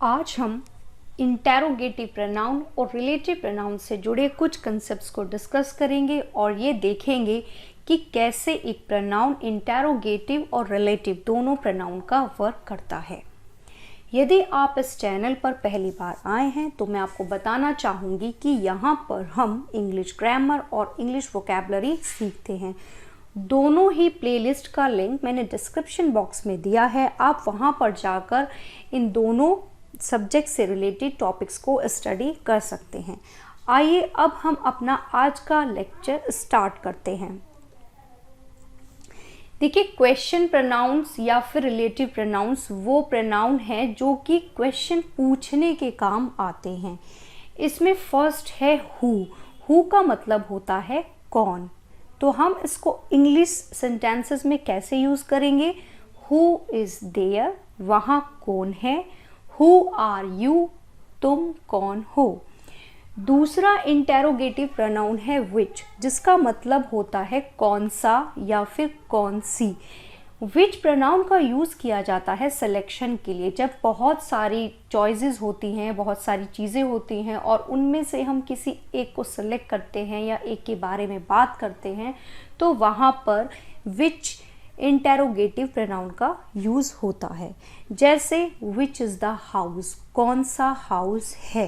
आज हम interrogative pronoun और रिलेटिव प्रोनाउन से जुड़े कुछ कंसेप्ट्स को डिस्कस करेंगे और ये देखेंगे कि कैसे एक प्रोनाउन इंटेरोगेटिव और रिलेटिव दोनों प्रोनाउन का वर्क करता है। यदि आप इस चैनल पर पहली बार आए हैं तो मैं आपको बताना चाहूँगी कि यहाँ पर हम इंग्लिश ग्रामर और इंग्लिश वोकैबुलरी सीखते हैं। दोनों ही प्लेलिस्ट का लिंक मैंने डिस्क्रिप्शन बॉक्स में दिया है, आप वहाँ पर जाकर इन दोनों सब्जेक्ट से रिलेटेड टॉपिक्स को स्टडी कर सकते हैं। आइए अब हम अपना आज का लेक्चर स्टार्ट करते हैं। देखिए, क्वेश्चन प्रोनाउंस या फिर रिलेटिव प्रोनाउंस वो प्रोनाउन है जो कि क्वेश्चन पूछने के काम आते हैं। इसमें फर्स्ट है हु का मतलब होता है कौन। तो हम इसको इंग्लिश सेंटेंसेस में कैसे यूज करेंगे? हु इज देयर, वहाँ कौन है। हु आर यू, तुम कौन हो। दूसरा इंटेरोगेटिव प्रोनाउन है विच, जिसका मतलब होता है कौन सा या फिर कौन सी। विच प्रोनाउन का यूज़ किया जाता है सिलेक्शन के लिए, जब बहुत सारी चॉइसेस होती हैं, बहुत सारी चीज़ें होती हैं और उनमें से हम किसी एक को सेलेक्ट करते हैं या एक के बारे में बात करते हैं, तो वहाँ पर विच इंटेरोगेटिव प्रोनाउन का यूज़ होता है। जैसे विच इज़ द हाउस, कौन सा हाउस है।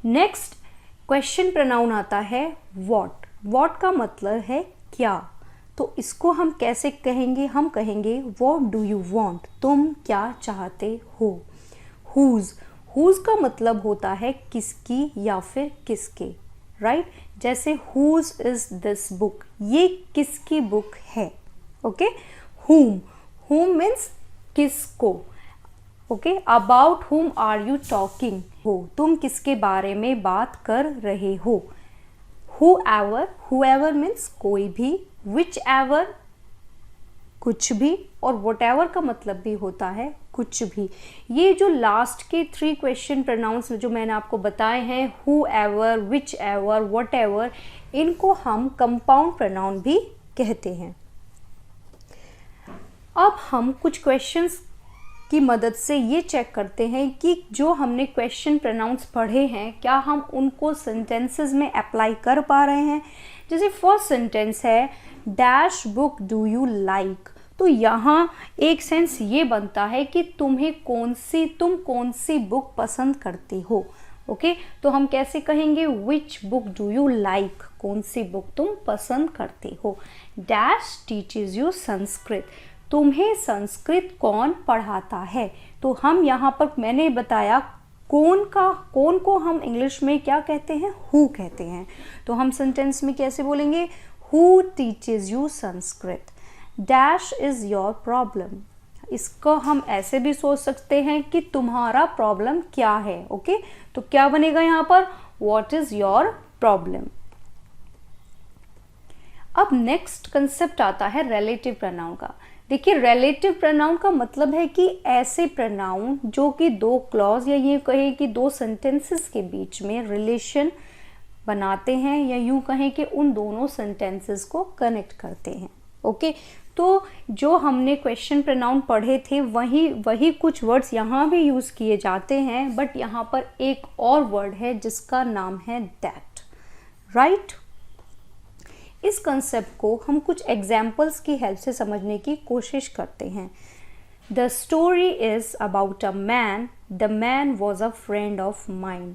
नेक्स्ट क्वेश्चन प्रोनाउन आता है व्हाट। व्हाट का मतलब है क्या। तो इसको हम कैसे कहेंगे? हम कहेंगे व्हाट डू यू वांट, तुम क्या चाहते हो। हुज का मतलब होता है किसकी या फिर किसके, राइट। जैसे हुज इज दिस बुक, ये किसकी बुक है। ओके। whom मीन्स किसको। Okay. About whom are you talking हो, तुम किसके बारे में बात कर रहे हो। whoever मीन्स कोई भी, whichever कुछ भी, और whatever का मतलब भी होता है कुछ भी। ये जो लास्ट के 3 क्वेश्चन प्रोनाउंस जो मैंने आपको बताए हैं, whoever, whichever, whatever, इनको हम कंपाउंड प्रोनाउन भी कहते हैं। अब हम कुछ क्वेश्चंस की मदद से ये चेक करते हैं कि जो हमने क्वेश्चन प्रोनाउंस पढ़े हैं क्या हम उनको सेंटेंसेस में अप्लाई कर पा रहे हैं। जैसे फर्स्ट सेंटेंस है dash book do you like, तो यहाँ एक सेंस ये बनता है कि तुम कौन सी बुक पसंद करते हो। ओके। तो हम कैसे कहेंगे which book do you like, कौन सी बुक तुम पसंद करते हो। डैश टीचेज यू संस्कृत, तुम्हें संस्कृत कौन पढ़ाता है। तो हम यहाँ पर मैंने बताया कौन को हम इंग्लिश में क्या कहते हैं? हु कहते हैं। तो हम सेंटेंस में कैसे बोलेंगे? Who teaches you Sanskrit. Dash is your problem, इसको हम ऐसे भी सोच सकते हैं कि तुम्हारा प्रॉब्लम क्या है। ओके। तो क्या बनेगा यहाँ पर? What is your problem. अब नेक्स्ट कंसेप्ट आता है रिलेटिव प्रोनाउन का। देखिए, रिलेटिव प्रोनाउन का मतलब है कि ऐसे प्रोनाउन जो कि 2 क्लॉज या ये कहें कि 2 सेंटेंसेस के बीच में रिलेशन बनाते हैं, या यूं कहें कि उन दोनों सेंटेंसेस को कनेक्ट करते हैं। ओके। तो जो हमने क्वेश्चन प्रोनाउन पढ़े थे वही कुछ वर्ड्स यहाँ भी यूज़ किए जाते हैं, बट यहाँ पर एक और वर्ड है जिसका नाम है दैट, राइट। इस कंसेप्ट को हम कुछ एग्जाम्पल्स की हेल्प से समझने की कोशिश करते हैं। The story is about a man, the man was a friend of mine.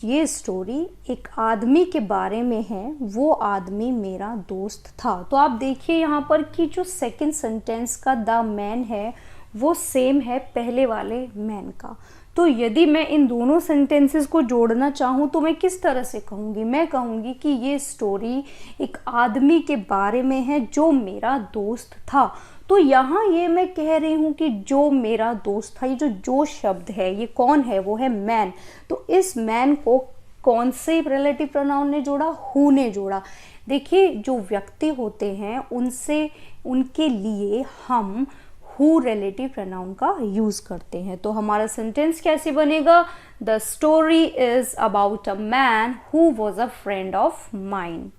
ये स्टोरी एक आदमी के बारे में है, वो आदमी मेरा दोस्त था। तो आप देखिए यहाँ पर कि जो सेकंड सेंटेंस का द मैन है वो सेम है पहले वाले मैन का। तो यदि मैं इन दोनों सेंटेंसेस को जोड़ना चाहूँ तो मैं किस तरह से कहूँगी? मैं कहूँगी कि ये स्टोरी एक आदमी के बारे में है जो मेरा दोस्त था। तो यहाँ ये मैं कह रही हूँ कि जो मेरा दोस्त था, ये जो शब्द है ये कौन है? वो है मैन। तो इस मैन को कौन से रिलेटिव प्रोनाउन ने जोड़ा? हु ने जोड़ा। देखिए, जो व्यक्ति होते हैं उनके लिए हम हु रिलेटिव प्रोनाउन का यूज करते हैं। तो हमारा सेंटेंस कैसे बनेगा? The story is about a man who was a friend of mine.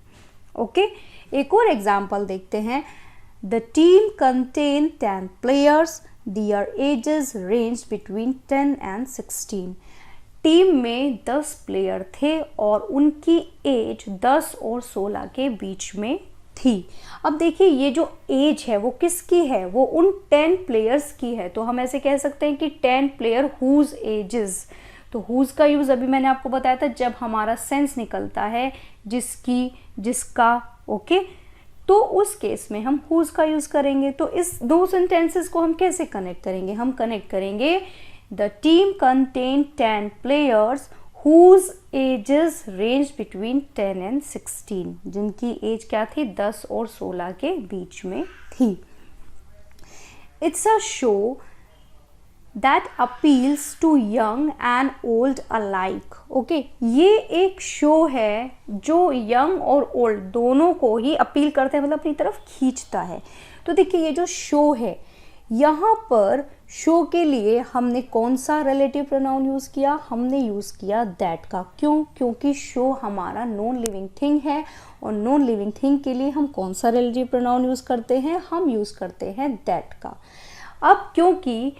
Okay. एक और एग्जाम्पल देखते हैं। The team contain 10 players, there edges range between 10 and 16। Team में 10 प्लेयर थे और उनकी एज 10 और 16 के बीच में थी। अब देखिए ये जो एज है वो किसकी है, वो उन 10 प्लेयर्स की है। तो हम ऐसे कह सकते हैं कि 10 प्लेयर हुज एजेस। तो हुज का यूज़ अभी मैंने आपको बताया था जब हमारा सेंस निकलता है जिसकी, जिसका, ओके, तो उस केस में हम हुज का यूज़ करेंगे। तो इस दो सेंटेंसेस को हम कैसे कनेक्ट करेंगे, हम कनेक्ट करेंगे the team contain 10 players whose ages range between 10 and 16, जिनकी एज क्या थी, 10 और 16 के बीच में थी। It's a show that appeals to young and old alike। Okay, ये एक शो है जो यंग और ओल्ड दोनों को ही अपील करते हैं, मतलब अपनी तरफ खींचता है। तो देखिए ये जो शो है, यहाँ पर शो के लिए हमने कौन सा रिलेटिव प्रोनाउन यूज़ किया, हमने यूज़ किया दैट का। क्यों? क्योंकि शो हमारा नॉन लिविंग थिंग है और नॉन लिविंग थिंग के लिए हम कौन सा रिलेटिव प्रोनाउन यूज़ करते हैं, हम यूज़ करते हैं दैट का। अब क्योंकि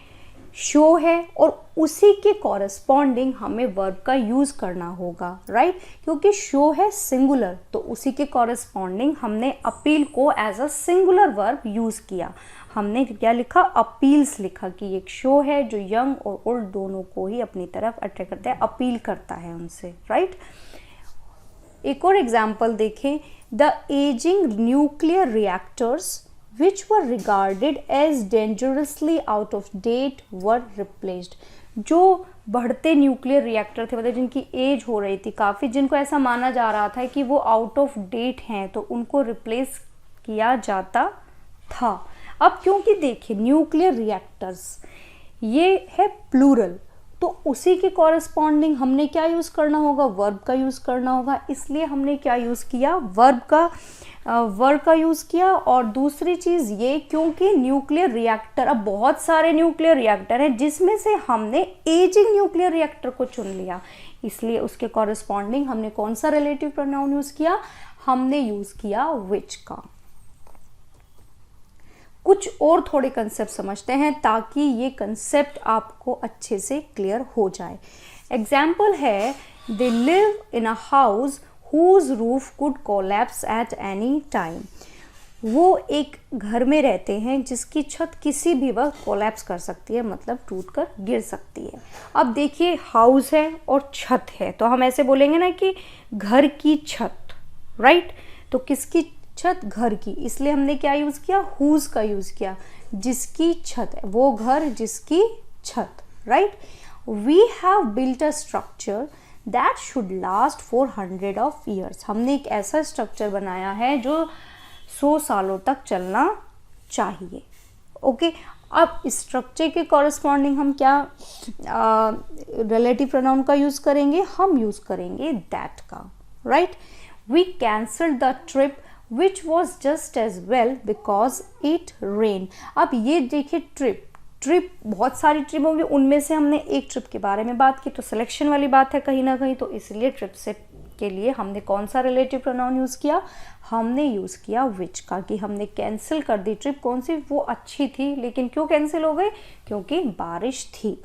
शो है और उसी के कॉरेस्पॉन्डिंग हमें वर्ब का यूज़ करना होगा, राइट? क्योंकि शो है सिंगुलर, तो उसी के कॉरेस्पॉन्डिंग हमने अपील को as a singular verb use किया। हमने क्या लिखा, अपील्स लिखा कि एक शो है जो यंग और ओल्ड दोनों को ही अपनी तरफ अट्रैक्ट करता है, अपील करता है उनसे, राइट? एक और एग्जाम्पल देखें, the ageing nuclear reactors which were regarded as dangerously out of date were replaced। जो बढ़ते न्यूक्लियर रिएक्टर थे, मतलब जिनकी एज हो रही थी काफ़ी, जिनको ऐसा माना जा रहा था कि वो आउट ऑफ डेट हैं, तो उनको रिप्लेस किया जाता था। अब क्योंकि देखिए न्यूक्लियर रिएक्टर्स ये है प्लूरल, तो उसी के कॉरेस्पॉन्डिंग हमने क्या यूज़ करना होगा, वर्ब का यूज़ करना होगा। इसलिए हमने क्या यूज़ किया, वर्ब का यूज़ किया। और दूसरी चीज़ ये, क्योंकि न्यूक्लियर रिएक्टर, अब बहुत सारे न्यूक्लियर रिएक्टर हैं जिसमें से हमने एजिंग न्यूक्लियर रिएक्टर को चुन लिया, इसलिए उसके कॉरेस्पॉन्डिंग हमने कौन सा रिलेटिव प्रोनाउन यूज़ किया, हमने यूज़ किया विच का। कुछ और थोड़े कंसेप्ट समझते हैं ताकि ये कंसेप्ट आपको अच्छे से क्लियर हो जाए। एग्जाम्पल है, they live in a house whose roof could collapse at any time। वो एक घर में रहते हैं जिसकी छत किसी भी वक्त कोलैप्स कर सकती है, मतलब टूट कर गिर सकती है। अब देखिए हाउस है और छत है, तो हम ऐसे बोलेंगे ना कि घर की छत, राइट? तो किसकी छत, घर की, इसलिए हमने क्या यूज़ किया, हुज का यूज़ किया, जिसकी छत है, वो घर जिसकी छत, right? We have built a structure that should last for 100 of years. हमने एक ऐसा स्ट्रक्चर बनाया है जो 100 सालों तक चलना चाहिए, ओके। अब इस स्ट्रक्चर के कॉरेस्पॉन्डिंग हम क्या रिलेटिव प्रोनाउन का यूज़ करेंगे, हम यूज़ करेंगे दैट का, right? We cancelled the trip which was just as well because it rain. अब ये देखिए ट्रिप बहुत सारी ट्रिप होंगी, उनमें से हमने एक ट्रिप के बारे में बात की, तो सिलेक्शन वाली बात है कहीं ना कहीं, तो इसलिए ट्रिप से के लिए हमने कौन सा रिलेटिव प्रोनाउन यूज़ किया, हमने यूज़ किया विच का, कि हमने कैंसिल कर दी ट्रिप। कौन सी, वो अच्छी थी लेकिन क्यों कैंसिल हो गई, क्योंकि बारिश थी।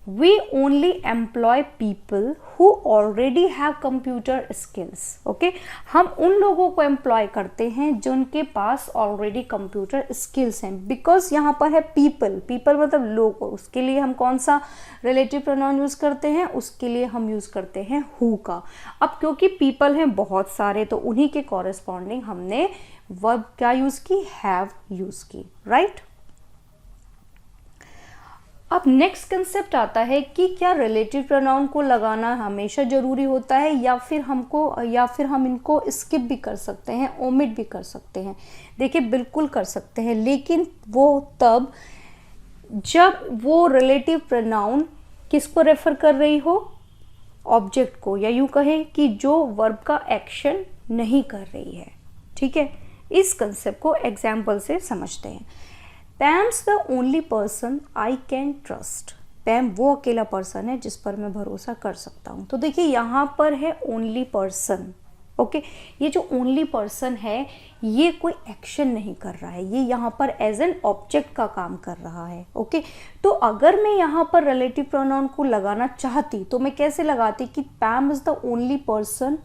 We only employ people who already have computer skills, okay? हम उन लोगों को एम्प्लॉय करते हैं जिनके पास ऑलरेडी कंप्यूटर स्किल्स हैं। बिकॉज यहाँ पर है पीपल मतलब लोग, उसके लिए हम कौन सा रिलेटिव प्रोनाउन यूज़ करते हैं, उसके लिए हम यूज़ करते हैं हु का। अब क्योंकि पीपल हैं बहुत सारे, तो उन्हीं के कॉरेस्पॉन्डिंग हमने वर्ब क्या यूज़ की, हैव यूज़ की, राइट? अब नेक्स्ट कंसेप्ट आता है कि क्या रिलेटिव प्रोनाउन को लगाना हमेशा ज़रूरी होता है या फिर हम इनको स्किप भी कर सकते हैं, ओमिट भी कर सकते हैं। देखिए बिल्कुल कर सकते हैं, लेकिन वो तब जब वो रिलेटिव प्रोनाउन किसको रेफर कर रही हो, ऑब्जेक्ट को, या यूँ कहें कि जो वर्ब का एक्शन नहीं कर रही है, ठीक है? इस कंसेप्ट को एग्जाम्पल से समझते हैं। Pam's the only person I can trust। पैम वो अकेला पर्सन है जिस पर मैं भरोसा कर सकता हूँ। तो देखिए यहाँ पर है ओनली पर्सन, ओके ये जो ओनली पर्सन है ये कोई एक्शन नहीं कर रहा है, ये यहाँ पर एज एन ऑब्जेक्ट का काम कर रहा है। ओके तो अगर मैं यहाँ पर रिलेटिव प्रोनाउन को लगाना चाहती तो मैं कैसे लगाती कि Pam is the only person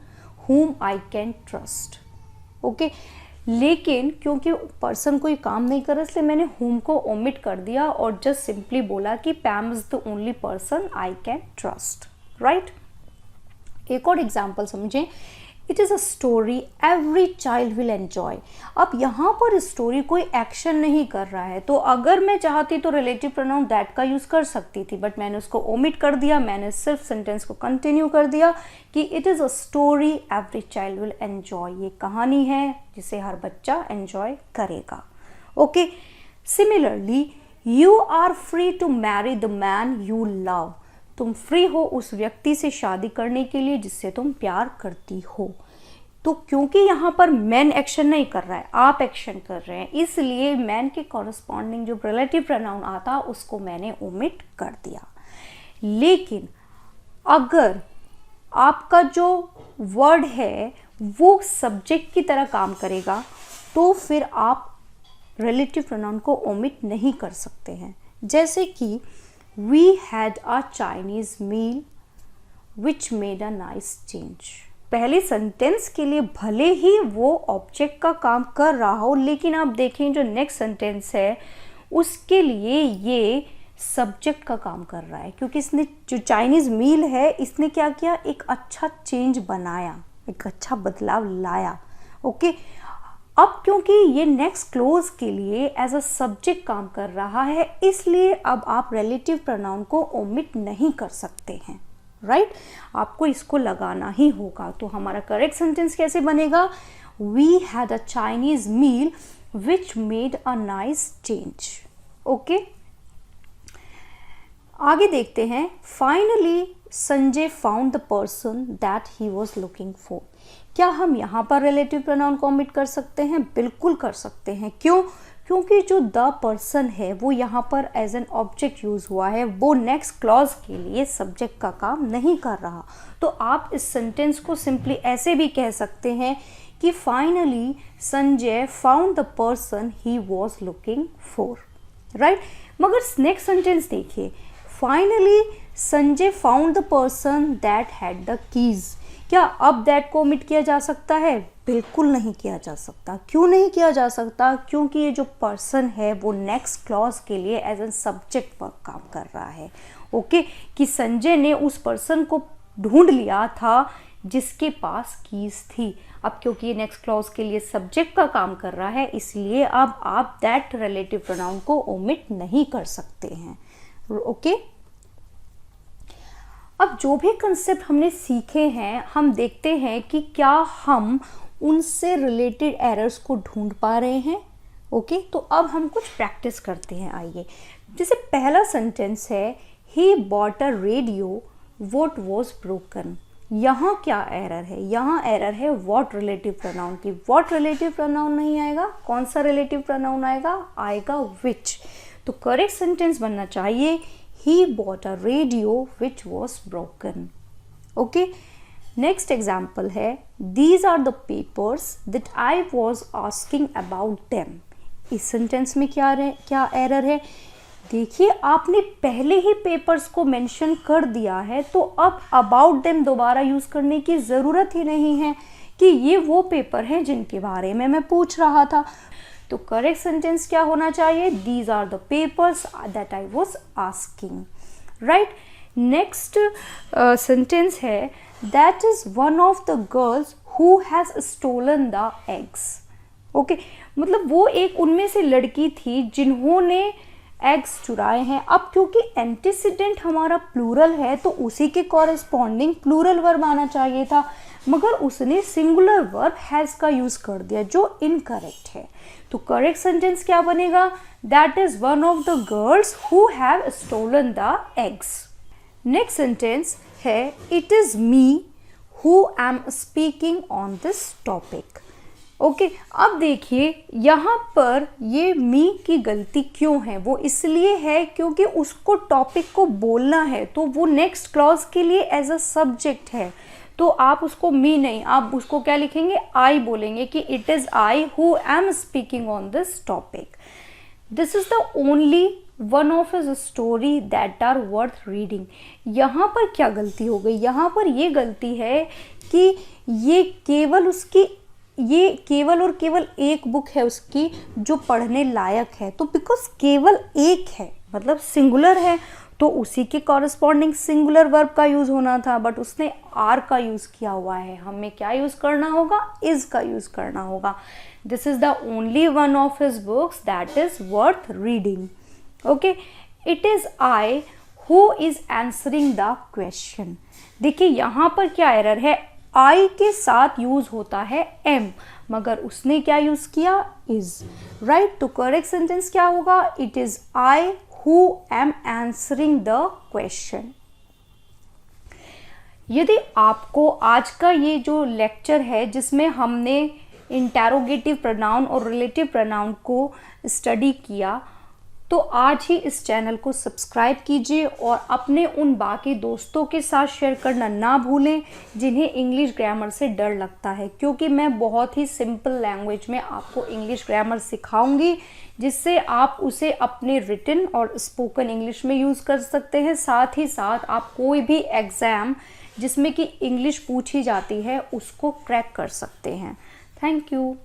whom I can trust। Okay लेकिन क्योंकि पर्सन कोई काम नहीं कर रहा इसलिए मैंने whom को ओमिट कर दिया और जस्ट सिंपली बोला कि Pam is the only person I can trust, right. एक और एग्जाम्पल समझें, it is a story every child will enjoy. अब यहाँ पर स्टोरी कोई एक्शन नहीं कर रहा है, तो अगर मैं चाहती तो रिलेटिव प्रोनाउन दैट का यूज़ कर सकती थी, बट मैंने उसको ओमिट कर दिया। मैंने सिर्फ सेंटेंस को कंटिन्यू कर दिया कि it is a story every child will enjoy. ये कहानी है जिसे हर बच्चा एन्जॉय करेगा। Okay similarly you are free to marry the man you love. तुम फ्री हो उस व्यक्ति से शादी करने के लिए जिससे तुम प्यार करती हो। तो क्योंकि यहाँ पर मैन एक्शन नहीं कर रहा है, आप एक्शन कर रहे हैं, इसलिए मैन के कॉरस्पॉन्डिंग जो रिलेटिव प्रोनाउन आता उसको मैंने ओमिट कर दिया। लेकिन अगर आपका जो वर्ड है वो सब्जेक्ट की तरह काम करेगा तो फिर आप रिलेटिव प्रोनाउन को ओमिट नहीं कर सकते हैं। जैसे कि We had a Chinese meal which made a nice change। पहले सेंटेंस के लिए भले ही वो ऑब्जेक्ट का काम कर रहा हो, लेकिन आप देखें जो नेक्स्ट सेंटेंस है उसके लिए ये सब्जेक्ट का काम कर रहा है, क्योंकि इसने जो चाइनीज़ मील है इसने क्या किया, एक अच्छा चेंज बनाया, एक अच्छा बदलाव लाया। ओके अब क्योंकि ये नेक्स्ट क्लोज के लिए एज अ सब्जेक्ट काम कर रहा है इसलिए अब आप रिलेटिव प्रोनाउन को ओमिट नहीं कर सकते हैं, राइट। आपको इसको लगाना ही होगा। तो हमारा करेक्ट सेंटेंस कैसे बनेगा, we had a Chinese meal which made a nice change. Okay आगे देखते हैं। Finally Sanjay found the person that he was looking for. क्या हम यहाँ पर रिलेटिव प्रोनाउन को ओमिट कर सकते हैं? बिल्कुल कर सकते हैं। क्यों? क्योंकि जो द पर्सन है वो यहाँ पर एज एन ऑब्जेक्ट यूज हुआ है, वो नेक्स्ट क्लॉज के लिए सब्जेक्ट का काम नहीं कर रहा। तो आप इस सेंटेंस को सिंपली ऐसे भी कह सकते हैं कि finally Sanjay found the person he was looking for, right. मगर नेक्स्ट सेंटेंस देखिए, finally Sanjay found the person that had the keys. क्या अब दैट को ओमिट किया जा सकता है? बिल्कुल नहीं किया जा सकता। क्यों नहीं किया जा सकता? क्योंकि ये जो पर्सन है वो नेक्स्ट क्लॉज के लिए एज एन सब्जेक्ट पर काम कर रहा है। ओके कि संजय ने उस पर्सन को ढूंढ लिया था जिसके पास कीज थी। अब क्योंकि ये नेक्स्ट क्लॉज के लिए सब्जेक्ट का काम कर रहा है इसलिए अब आप दैट रिलेटिव प्रोनाउन को ओमिट नहीं कर सकते हैं। ओके अब जो भी कंसेप्ट हमने सीखे हैं हम देखते हैं कि क्या हम उनसे रिलेटेड एरर्स को ढूंढ पा रहे हैं। ओके तो अब हम कुछ प्रैक्टिस करते हैं। आइए, जैसे पहला सेंटेंस है he bought a radio what was broken. यहाँ क्या एरर है? यहाँ एरर है व्हाट रिलेटिव प्रोनाउन की। व्हाट रिलेटिव प्रोनाउन नहीं आएगा, कौन सा रिलेटिव प्रोनाउन आएगा? आएगा विच। तो करेक्ट सेंटेंस बनना चाहिए he bought a radio which was broken। okay next example है these are the papers that I was asking about them। इस सेंटेंस में क्या एरर है? देखिए आपने पहले ही पेपर्स को मेंशन कर दिया है तो अब अबाउट देम दोबारा यूज करने की जरूरत ही नहीं है कि ये वो पेपर हैं जिनके बारे में मैं पूछ रहा था। तो करेक्ट सेंटेंस क्या होना चाहिए? These are the papers that I was asking, right. Next sentence है that is one of the girls who has stolen the eggs. Okay मतलब वो एक उनमें से लड़की थी जिन्होंने एग्स चुराए हैं। अब क्योंकि एंटीसीडेंट हमारा प्लूरल है तो उसी के कॉरेस्पॉन्डिंग प्लूरल वर्ब आना चाहिए था, मगर उसने सिंगुलर वर्ब हैज का यूज कर दिया जो इनकरेक्ट है। तो करेक्ट सेंटेंस क्या बनेगा? That is one of the girls who have stolen the eggs. Next sentence है it is me who am speaking on this topic. Okay अब देखिए यहाँ पर ये मी की गलती क्यों है? वो इसलिए है क्योंकि उसको टॉपिक को बोलना है तो वो नेक्स्ट क्लॉज के लिए एज अ सब्जेक्ट है। तो आप उसको मी नहीं, आप उसको क्या लिखेंगे, आई बोलेंगे कि it is I who am speaking on this topic. This is the only one of his story that are worth reading. यहाँ पर क्या गलती हो गई, यहाँ पर ये गलती है कि ये केवल और केवल एक बुक है उसकी जो पढ़ने लायक है. तो बिकॉज केवल एक है मतलब सिंगुलर है, तो उसी के कॉरस्पॉन्डिंग सिंगुलर वर्ब का यूज होना था, बट उसने आर का यूज किया हुआ है. हमें क्या यूज करना होगा, इज का यूज करना होगा. This is the only one of his books that is worth reading. Okay, it is I who is answering the question. देखिए यहाँ पर क्या एरर है, आई के साथ यूज होता है एम, मगर उसने क्या यूज किया, इज. राइट, तो करेक्ट सेंटेंस क्या होगा, it is I who M answering the question. यदि आपको आज का ये जो लेक्चर है जिसमें हमने इंटेरोगेटिव प्रोनाउन और रिलेटिव प्रोनाउन को स्टडी किया, तो आज ही इस चैनल को सब्सक्राइब कीजिए और अपने उन बाकी दोस्तों के साथ शेयर करना ना भूलें जिन्हें इंग्लिश ग्रामर से डर लगता है, क्योंकि मैं बहुत ही सिंपल लैंग्वेज में आपको इंग्लिश ग्रामर सिखाऊंगी जिससे आप उसे अपने रिटन और स्पोकन इंग्लिश में यूज़ कर सकते हैं. साथ ही साथ आप कोई भी एग्ज़ाम जिसमें कि इंग्लिश पूछी जाती है उसको क्रैक कर सकते हैं. Thank you.